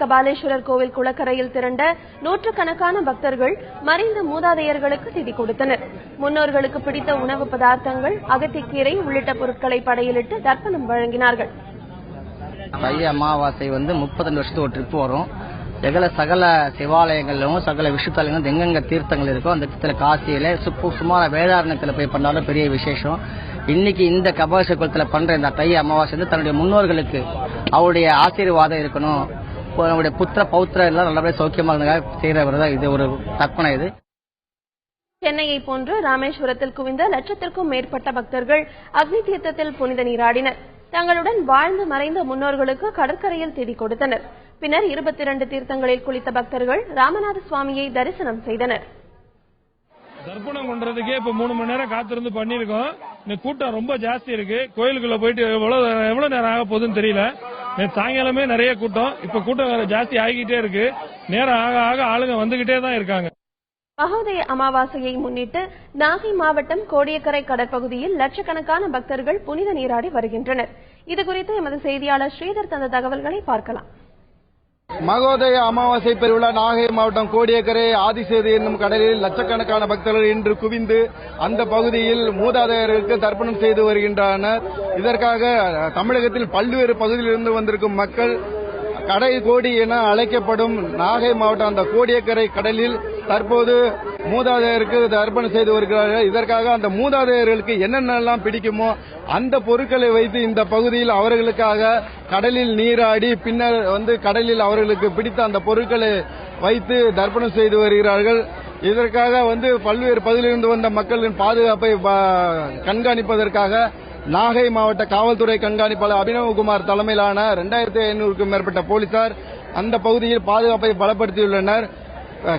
கபாலீஸ்வரர் கோவில் குளக்கரையில் திரண்ட நூற்றுக்கணக்கான பக்தர்கள் மறைந்த மூதாதையர்களுக்கு திதி கொடுத்தனர். முன்னோர்களுக்கு பிடித்த உணவு பதார்த்தங்கள், அகத்திக்கீரை உள்ளிட்ட பொருட்களை படையிலிட்டு தர்ப்பணம் வழங்கினார்கள். தை அமாவாசை 32 வருஷத்துக்கு ஒரு ட்ரிப் வரும். சகல சிவாலயங்களிலும் சகல விஷுத்தலங்களும் எங்கெங்க தீர்த்தங்கள் இருக்கோ அந்த தீர்த்தல காசியில சுமார் வேதாரணத்துல போய் பண்ணாலும் பெரிய விசேஷம். இன்னைக்கு இந்த கபாலீஸ்வரர் குளத்துல பண்ற இந்த தை அமாவாசை தன்னுடைய முன்னோர்களுக்கு அவருடைய ஆசீர்வாதம் இருக்கணும், அவருடைய புத்திர பௌத்திர எல்லாம் நல்லபடியா சௌக்கியமா செய்யறவர் தான் இது ஒரு தர்ப்பணம். இது சென்னையை போன்று ராமேஸ்வரத்தில் குவிந்த லட்சத்திற்கும் மேற்பட்ட பக்தர்கள் அக்னி தீர்த்தத்தில் புனித நீராடினர். தங்களுடன் வாழ்ந்து மறைந்த முன்னோர்களுக்கு கடற்கரையில் திதி கொடுத்தனர். பின்னர் 22 தீர்த்தங்களில் குளித்த பக்தர்கள் ராமநாத சுவாமியை தரிசனம் செய்தனர். தர்ப்பணம் பண்றதுக்கே இப்ப 3 மணி நேரம் காத்திருந்து பண்ணிருக்கோம். இந்த கூட்டம் ரொம்ப ஜாஸ்தி இருக்கு. கோயிலுக்குள்ள போயிட்டு எவ்வளவு நேரம் ஆக போகுதுன்னு தெரியல. சாயங்காலமே நிறைய கூட்டம், இப்ப கூட்டம் ஜாஸ்தி ஆகிக்கிட்டே இருக்கு. நேரம் ஆக ஆக ஆளுங்க வந்துகிட்டே தான் இருக்காங்க. மகோதய அமாவாசையை முன்னிட்டு நாகை மாவட்டம் கோடியக்கரை கடற்பகுதியில் லட்சக்கணக்கான பக்தர்கள் புனித நீராடி வருகின்றனர். இதுகுறித்து எமது செய்தியாளர் ஸ்ரீதர் தந்த தகவல்களை பார்க்கலாம். மகோதய அமாவாசை பெருவிழா நாகை மாவட்டம் கோடியக்கரை ஆதிசேது என்னும் கடலில் லட்சக்கணக்கான பக்தர்கள் இன்று குவிந்து அந்த பகுதியில் மூதாதையர்களுக்கு தர்ப்பணம் செய்து வருகின்றனர். இதற்காக தமிழகத்தில் பல்வேறு பகுதியிலிருந்து வந்திருக்கும் மக்கள் கடை கோடி என அழைக்கப்படும் நாகை மாவட்டம் அந்த கோடியக்கரை கடலில் தற்போது மூதாதையருக்கு தர்ப்பணம் செய்து வருகிறார்கள். இதற்காக அந்த மூதாதையர்களுக்கு என்னென்னலாம் பிடிக்குமோ அந்த பொருட்களை வைத்து இந்த பகுதியில் அவர்களுக்காக கடலில் நீராடி பின்னர் கடலில் அவர்களுக்கு பிடித்த அந்த பொருட்களை வைத்து தர்ப்பணம் செய்து வருகிறார்கள். இதற்காக பல்வேறு பகுதியிலிருந்து வந்த மக்களின் பாதுகாப்பை கண்காணிப்பதற்காக நாகை மாவட்ட காவல்துறை கண்காணிப்பாளர் அபினவகுமார் தலைமையிலான 2500க்கும் மேற்பட்ட போலீசார் அந்த பகுதியில் பாதுகாப்பை பலப்படுத்தியுள்ளனர்.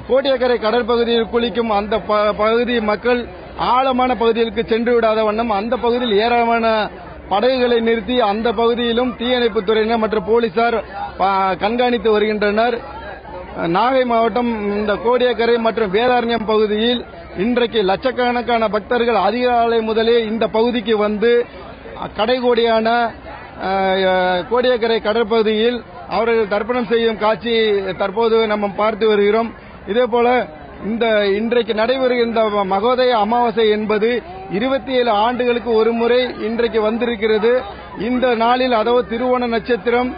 கோடியக்கரை கடற்பகுதியில் குளிக்கும் அந்த பகுதி மக்கள் ஆழமான பகுதிகளுக்கு சென்று விடாத வண்ணம் அந்த பகுதியில் ஏராளமான படகுகளை நிறுத்தி அந்த பகுதியிலும் தீயணைப்புத் துறையினர் மற்றும் போலீசார் கண்காணித்து வருகின்றனர். நாகை மாவட்டம் இந்த கோடியக்கரை மற்றும் வேதாரண்யம் பகுதியில் இன்றைக்கு லட்சக்கணக்கான பக்தர்கள் அதிகாலை முதலே இந்த பகுதிக்கு வந்து கடைகோடியான கோடியக்கரை கடற்பகுதியில் அவர்கள் தர்ப்பணம் செய்யும் காட்சி தற்போது நம்ம பார்த்து வருகிறோம். இதேபோல இன்றைக்கு நடைபெறுகின்ற மகோதய அமாவாசை என்பது 27 ஆண்டுகளுக்கு ஒரு முறை இன்றைக்கு வந்திருக்கிறது. இந்த நாளில் அதாவது திருவோண நட்சத்திரம்,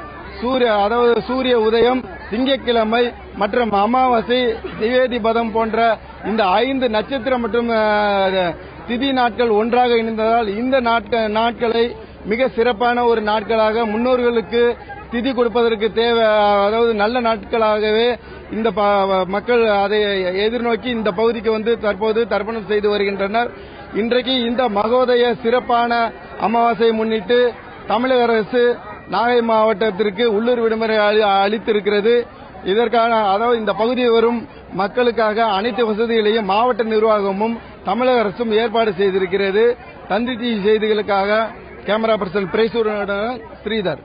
சூரிய உதயம், திங்கட்கிழமை மற்றும் அமாவாசை, திவேதி பதம் போன்ற இந்த 5 நட்சத்திரம் மற்றும் திதி நாட்கள் ஒன்றாக இணைந்ததால் இந்த நாட்களை மிக சிறப்பான ஒரு நாட்களாக முன்னோர்களுக்கு திதி கொடுப்பதற்கு தேவை, அதாவது நல்ல நாட்களாகவே இந்த மக்கள் அதை எதிர்நோக்கி இந்த பகுதிக்கு தற்போது தர்ப்பணம் செய்து வருகின்றனர். இன்றைக்கு இந்த மகோதய சிறப்பான அமாவாசையை முன்னிட்டு தமிழக அரசு நாகை மாவட்டத்திற்கு உள்ளூர் விடுமுறை அளித்திருக்கிறது. இதற்கான அதாவது இந்த பகுதியில் வரும் மக்களுக்காக அனைத்து வசதிகளையும் மாவட்ட நிர்வாகமும் தமிழக அரசும் ஏற்பாடு செய்திருக்கிறது. தந்தி டிவி செய்திகளுக்காக கேமரா பர்சன் பிரேசூருடன் ஸ்ரீதர்.